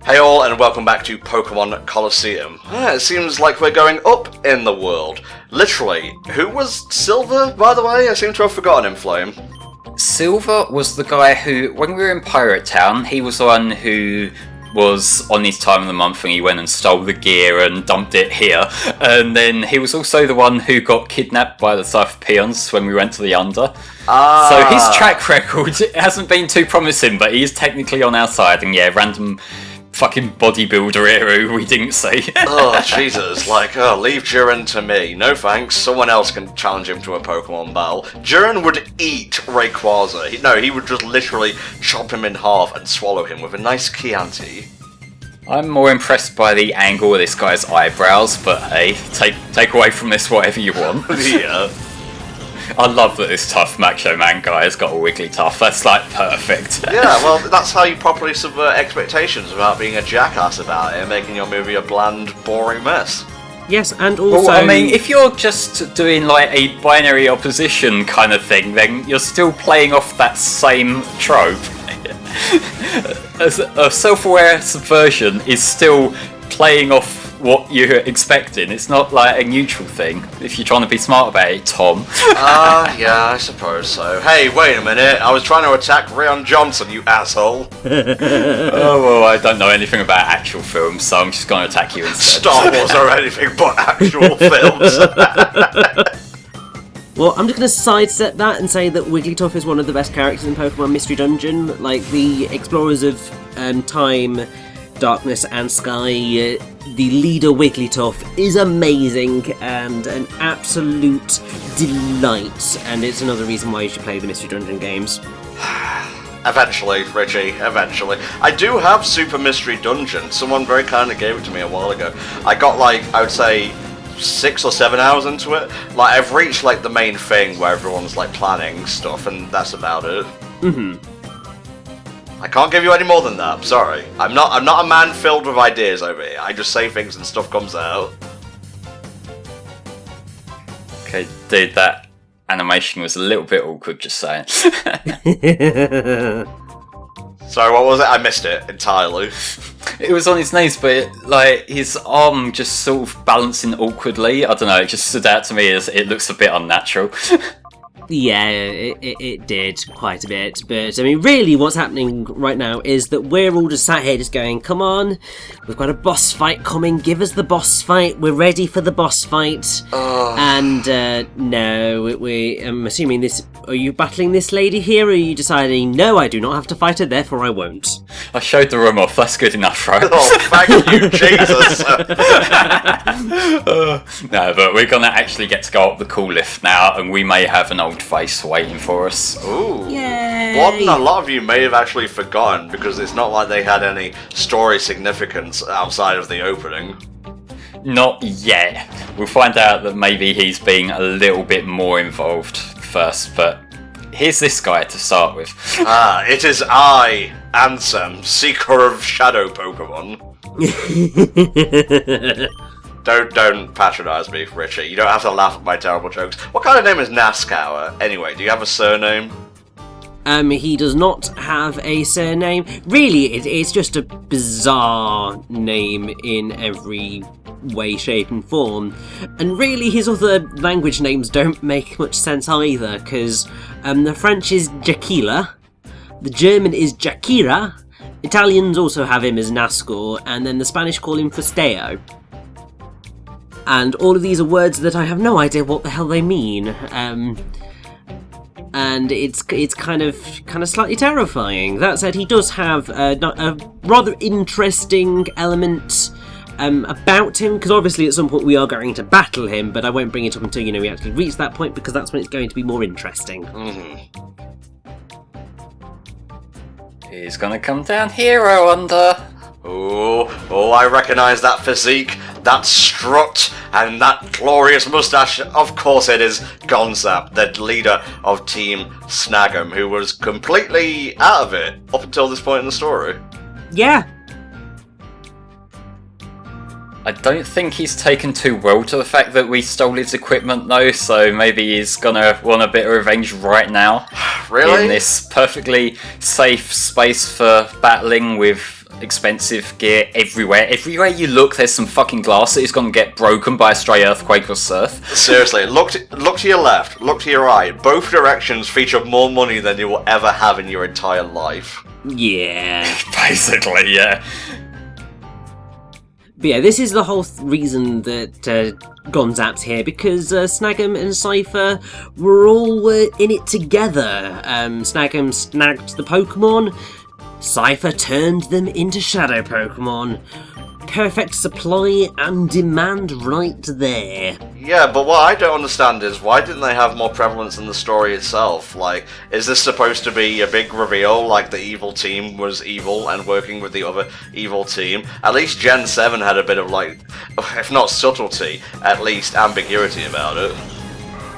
Hey all, and welcome back to Pokémon Colosseum. It seems like we're going up in the world. Literally. Who was Silver, by the way? I seem to have forgotten him, Flame. Silver was the guy who, when we were in Pirate Town, he was the one who was on his time of the month and he went and stole the gear and dumped it here. And then he was also the one who got kidnapped by the Scythe Peons when we went to the Under. So his track record hasn't been too promising, but he is technically on our side. And yeah, random fucking bodybuilder here who we didn't see. Oh, Jesus. Leave Jiren to me. No thanks. Someone else can challenge him to a Pokemon battle. Jiren would eat Rayquaza. He would just literally chop him in half and swallow him with a nice Chianti. I'm more impressed by the angle of this guy's eyebrows, but hey, take away from this whatever you want. Yeah. I love that this tough Macho Man guy has got a Wigglytuff. That's perfect. Yeah, well, that's how you properly subvert expectations without being a jackass about it and making your movie a bland, boring mess. Yes, and also... Well, I mean, if you're just doing a binary opposition kind of thing, then you're still playing off that same trope. A self-aware subversion is still playing off what you're expecting. It's not a neutral thing, if you're trying to be smart about it, Tom. Yeah, I suppose so. Hey, wait a minute, I was trying to attack Rion Johnson, you asshole. Oh, well, I don't know anything about actual films, so I'm just going to attack you instead. Star Wars or anything but actual films. Well, I'm just going to sidestep that and say that Wigglytuff is one of the best characters in Pokemon Mystery Dungeon. The Explorers of Time, Darkness and Sky, the leader Wigglytuff is amazing and an absolute delight, and it's another reason why you should play the Mystery Dungeon games. Eventually, Richie, eventually. I do have Super Mystery Dungeon. Someone very kindly gave it to me a while ago. I got I would say 6 or 7 hours into it. I've reached the main thing where everyone's planning stuff, and that's about it. I can't give you any more than that. I'm sorry. I'm not a man filled with ideas over here. I just say things and stuff comes out. Okay, dude, that animation was a little bit awkward, just saying. Sorry, what was it? I missed it entirely. It was on his knees, but his arm just sort of balancing awkwardly. I don't know, it just stood out to me as it looks a bit unnatural. Yeah, it did quite a bit, but I mean, really what's happening right now is that we're all just sat here just going, come on, we've got a boss fight coming, give us the boss fight, we're ready for the boss fight. And no, I'm assuming this, are you battling this lady here, or are you deciding, no, I do not have to fight her, therefore I won't? I showed the room off, that's good enough, right? Oh, thank you, Jesus! No, but we're gonna actually get to go up the cool lift now, and we may have an old face waiting for us. Ooh. Yay! One a lot of you may have actually forgotten, because it's not like they had any story significance outside of the opening. Not yet. We'll find out that maybe he's being a little bit more involved first, but here's this guy to start with. It is I, Ansem, Seeker of Shadow Pokemon. Don't patronise me, Richie. You don't have to laugh at my terrible jokes. What kind of name is Nascour? Anyway, do you have a surname? He does not have a surname. Really, it's just a bizarre name in every way, shape and form. And really, his other language names don't make much sense either, because the French is Jaquila, the German is Jakira, Italians also have him as Nascor, and then the Spanish call him Fusteo. And all of these are words that I have no idea what the hell they mean. And it's kind of slightly terrifying. That said, he does have a rather interesting element about him, because obviously at some point we are going to battle him, but I won't bring it up until we actually reach that point, because that's when it's going to be more interesting. He's gonna come down here, I wonder. Oh, I recognise that physique, that strut, and that glorious moustache. Of course it is Gonzap, the leader of Team Snagem, who was completely out of it up until this point in the story. Yeah. I don't think he's taken too well to the fact that we stole his equipment though, so maybe he's gonna want a bit of revenge right now. Really? In this perfectly safe space for battling with expensive gear everywhere. Everywhere you look, there's some fucking glass that is gonna get broken by a stray earthquake or surf. Seriously, look to your left, look to your right. Both directions feature more money than you will ever have in your entire life. Yeah. Basically, yeah. But yeah, this is the whole reason that Gonzap's here, because Snagem and Cypher were all in it together. Snagem snagged the Pokemon, Cypher turned them into Shadow Pokemon. Perfect supply and demand right there. Yeah, but what I don't understand is why didn't they have more prevalence in the story itself? Like, is this supposed to be a big reveal, like the evil team was evil and working with the other evil team? At least Gen 7 had a bit of, like, if not subtlety, at least ambiguity about it.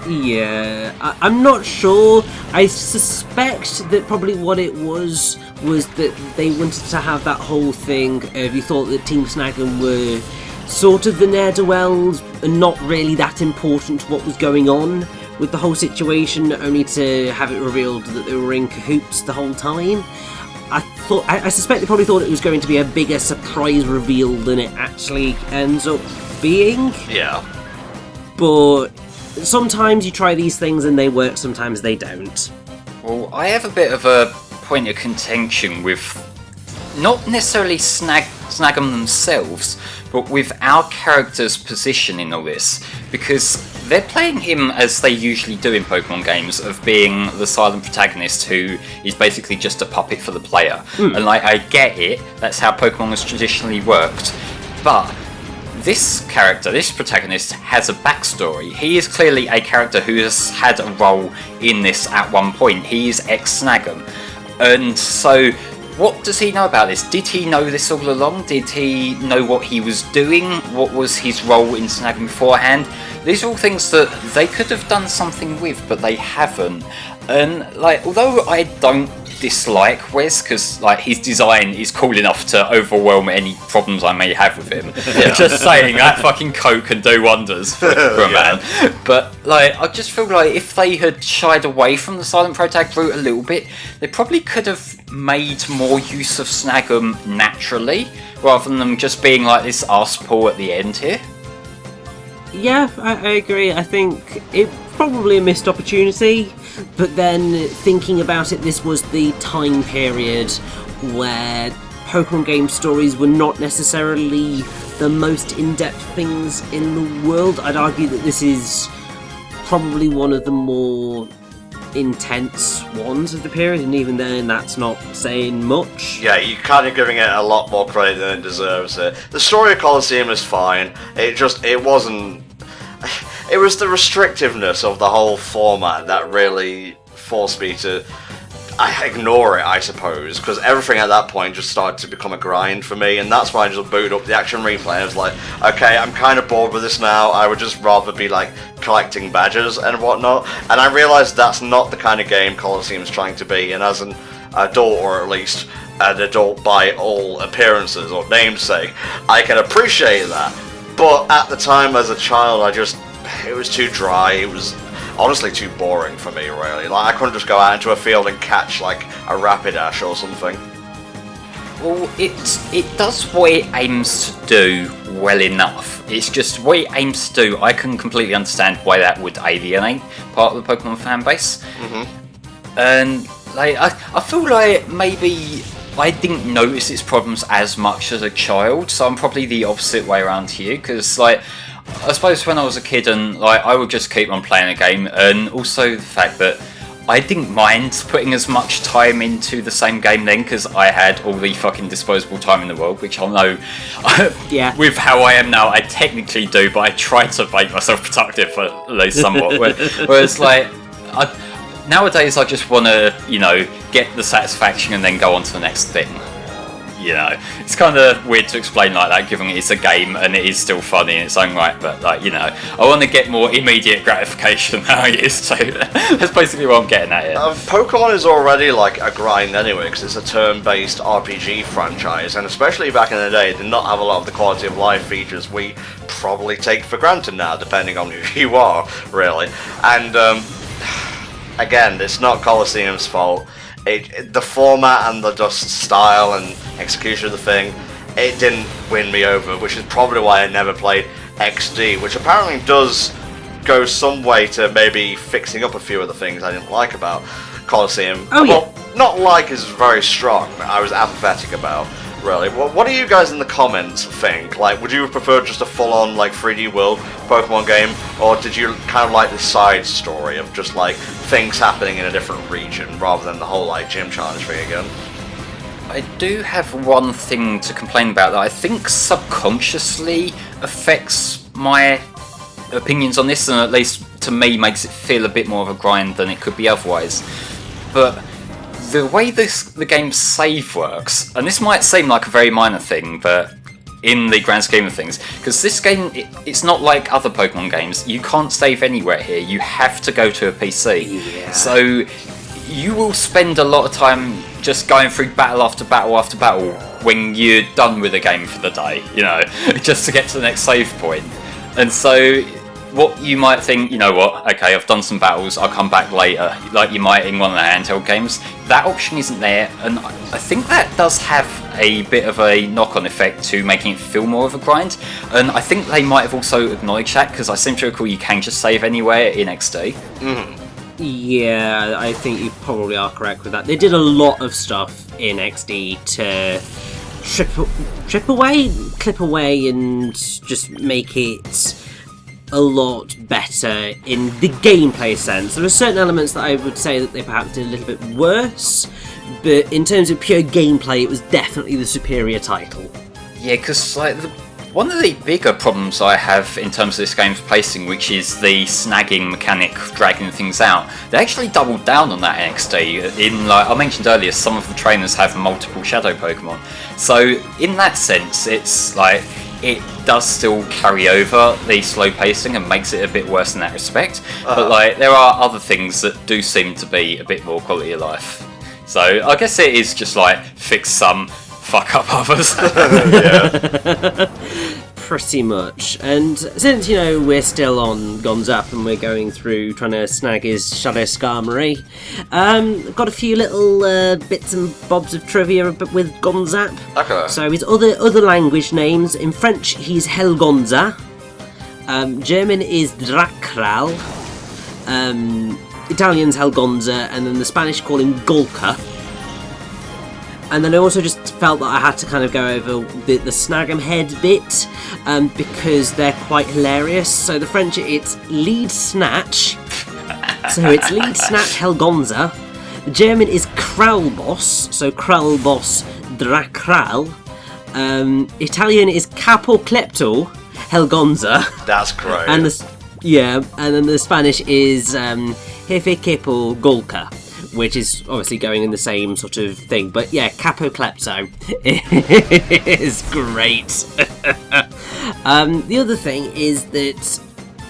Yeah, I'm not sure. I suspect that probably what it was that they wanted to have that whole thing of you thought that Team Snagem were sort of the ne'er-do-wells and not really that important to what was going on with the whole situation, only to have it revealed that they were in cahoots the whole time. I suspect they probably thought it was going to be a bigger surprise reveal than it actually ends up being. Yeah. But sometimes you try these things and they work, sometimes they don't. Well, I have a bit of a point of contention with not necessarily Snagem themselves, but with our character's position in all this, because they're playing him as they usually do in Pokemon games, of being the silent protagonist who is basically just a puppet for the player. And like, I get it, that's how Pokemon has traditionally worked, but this character, this protagonist, has a backstory. He is clearly a character who has had a role in this at one point. He is ex-Snagem. And so, what does he know about this? Did he know this all along? Did he know what he was doing? What was his role in Snagem beforehand? These are all things that they could have done something with, but they haven't. And, like, although I don't dislike Wes, because like his design is cool enough to overwhelm any problems I may have with him. Yeah. Just saying, that fucking coat can do wonders for a man. But like, I just feel like if they had shied away from the silent protag route a little bit, they probably could have made more use of Snagem naturally, rather than them just being like this arse pull at the end here. Yeah, I agree. I think it probably a missed opportunity, but then thinking about it, this was the time period where Pokemon game stories were not necessarily the most in-depth things in the world. I'd argue that this is probably one of the more intense ones of the period, and even then that's not saying much. Yeah, you're kind of giving it a lot more credit than it deserves. The story of Colosseum is fine, it wasn't... It was the restrictiveness of the whole format that really forced me to ignore it, I suppose, because everything at that point just started to become a grind for me, and that's why I just booted up the action replay. I was like, okay, I'm kind of bored with this now, I would just rather be like collecting badges and whatnot, and I realised that's not the kind of game Colosseum's trying to be, and as an adult, or at least an adult by all appearances or namesake, I can appreciate that. But at the time, as a child, it was too dry, it was honestly too boring for me, really. Like, I couldn't just go out into a field and catch, like, a Rapidash or something. Well, it does what it aims to do well enough. It's just what it aims to do, I can completely understand why that would alienate part of the Pokemon fan base. And, like, I feel like maybe I didn't notice its problems as much as a child, so I'm probably the opposite way around to you, because, like, I suppose when I was a kid and like I would just keep on playing a game, and also the fact that I didn't mind putting as much time into the same game then, because I had all the fucking disposable time in the world, which I'll know yeah. with how I am now I technically do, but I try to make myself productive at least somewhat. Whereas like nowadays I just want to, you know, get the satisfaction and then go on to the next thing. you know, it's kind of weird to explain like that, given it's a game and it is still funny in its own right. But like, you know, I want to get more immediate gratification than I used to. That's basically what I'm getting at here. Pokemon is already like a grind anyway, because it's a turn-based RPG franchise, and especially back in the day, it did not have a lot of the quality of life features we probably take for granted now, depending on who you are, really. And again, it's not Colosseum's fault. The format and the just style and execution of the thing, it didn't win me over, which is probably why I never played XD, which apparently does go some way to maybe fixing up a few of the things I didn't like about Colosseum. Oh, yeah. Well, not like is very strong, I was apathetic about, really. Well, what do you guys in the comments think? Like, would you have preferred just a full-on, like, 3D world Pokemon game, or did you kind of like the side story of just, like, things happening in a different region, rather than the whole, like, gym challenge thing again? I do have one thing to complain about that I think subconsciously affects my opinions on this, and at least to me makes it feel a bit more of a grind than it could be otherwise. But the way the game's save works, and this might seem like a very minor thing, but in the grand scheme of things, because this game, it's not like other Pokemon games, you can't save anywhere here, you have to go to a PC. Yeah. So you will spend a lot of time just going through battle after battle after battle when you're done with the game for the day, you know, just to get to the next save point. And so what you might think, you know what, okay, I've done some battles, I'll come back later, like you might in one of the handheld games, that option isn't there, and I think that does have a bit of a knock-on effect to making it feel more of a grind, and I think they might have also acknowledged that, because I seem to recall you can just save anywhere in XD. Yeah, I think you probably are correct with that. They did a lot of stuff in XD to clip away, and just make it a lot better in the gameplay sense. There are certain elements that I would say that they perhaps did a little bit worse, but in terms of pure gameplay, it was definitely the superior title. Yeah, because like one of the bigger problems I have in terms of this game's pacing, which is the snagging mechanic, dragging things out, they actually doubled down on that in XD. In, like I mentioned earlier, some of the trainers have multiple shadow Pokemon, so in that sense, it's like it does still carry over the slow pacing and makes it a bit worse in that respect. But like there are other things that do seem to be a bit more quality of life. So I guess it is just like fix some, fuck up others. Pretty much. And since, you know, we're still on Gonzap and we're going through trying to snag his Shadow Skarmory, got a few little bits and bobs of trivia with Gonzap. Okay. So his other language names, in French he's Gonza, German is Drakral, Italian's Gonza, and then the Spanish call him Golka. And then I also just felt that I had to kind of go over the Snagem head bit, because they're quite hilarious. So the French, it's lead snatch. So it's lead snatch Gonza. The German is Kralboss, so Kralboss Drakral. Italian is Capoclepto Gonza. That's great. And and then the Spanish is Jefe Capo Golka, which is obviously going in the same sort of thing. But yeah, Capoclepto is great. The other thing is that,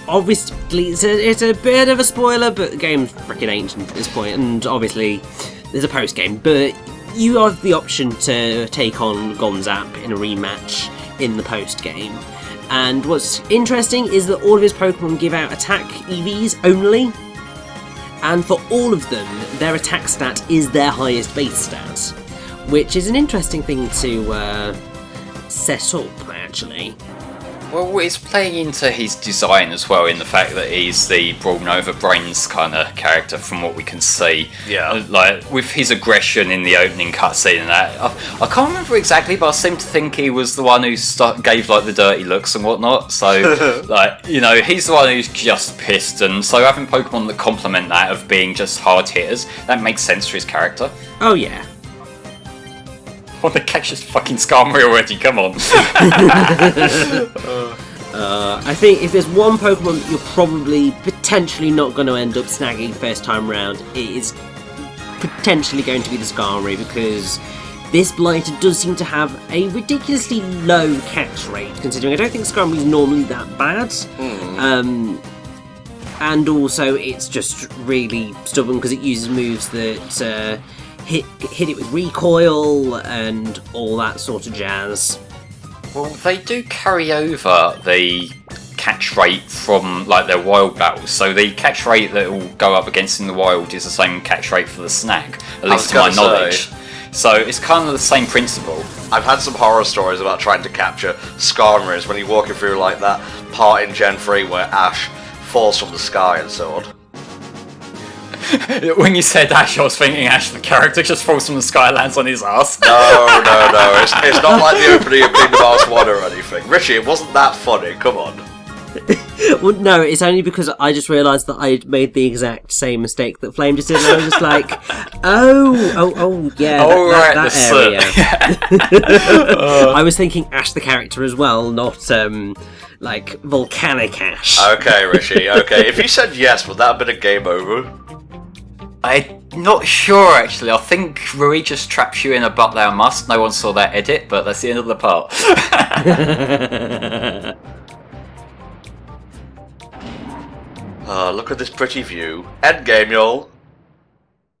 obviously, it's a bit of a spoiler, but the game's freaking ancient at this point, and obviously there's a post-game, but you have the option to take on Gonzap in a rematch in the post-game. And what's interesting is that all of his Pokemon give out attack EVs only, and for all of them, their attack stat is their highest base stat, which is an interesting thing to set up, actually. Well, it's playing into his design as well, in the fact that he's the brawn over brains kind of character from what we can see. Yeah. Like, with his aggression in the opening cutscene and that, I can't remember exactly, but I seem to think he was the one who gave, like, the dirty looks and whatnot. So, like, you know, he's the one who's just pissed, and so having Pokemon that complement that of being just hard hitters, that makes sense for his character. Oh, yeah. I want to catch this fucking Skarmory already, come on. I think if there's one Pokemon that you're probably potentially not going to end up snagging first time round, it is potentially going to be the Skarmory, because this blighter does seem to have a ridiculously low catch rate, considering I don't think Skarmory's normally that bad. And also it's just really stubborn because it uses moves that hit it with recoil and all that sort of jazz. Well, they do carry over the catch rate from like their wild battles, so the catch rate that will go up against in the wild is the same catch rate for the snag, at least to my knowledge. So it's kind of the same principle. I've had some horror stories about trying to capture Skarmory when you're walking through like that part in Gen 3 where Ash falls from the sky and so on. When you said Ash, I was thinking Ash, the character, just falls from the sky and lands on his ass. No. It's not like the opening of Kingdom Hearts 1 or anything. Richie, it wasn't that funny, come on. Well, no, it's only because I just realised that I'd made the exact same mistake that Flame just did, and I was just like, yeah, that area. I was thinking Ash the character as well, not, like, Volcanic Ash. Okay, Richie, okay. If you said yes, would that have been a game over? I'm not sure, actually. I think Rui just traps you in a but thou must. No one saw that edit, but that's the end of the part. Look at this pretty view. Endgame, y'all.